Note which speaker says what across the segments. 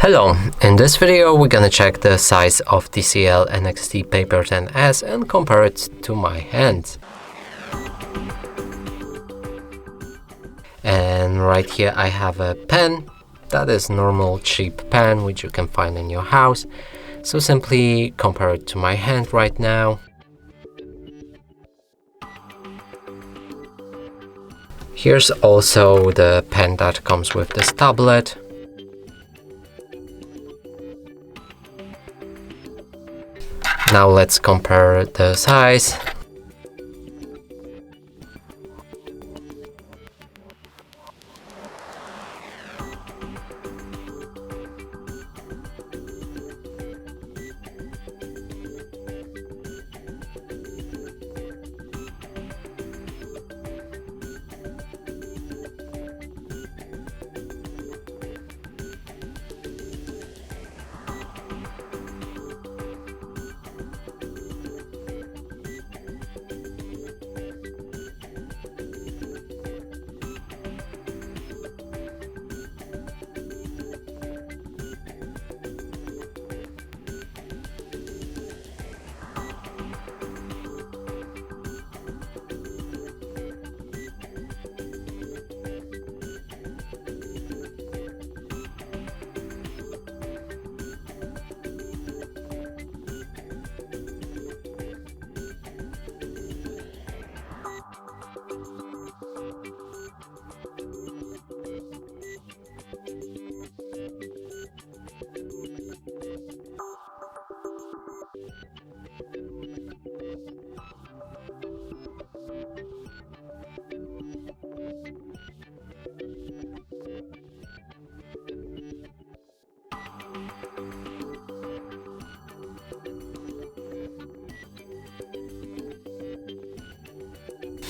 Speaker 1: Hello, in this video we're gonna check the size of TCL NxtPaper 10s and compare it to my hand. And right here I have a pen that is normal cheap pen which you can find in your house. So simply compare it to my hand right now. Here's also the pen that comes with this tablet. Now let's compare the size.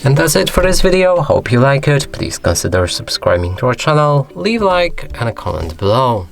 Speaker 1: And that's it for this video. Hope you like it. Please consider subscribing to our channel, leave a like and a comment below.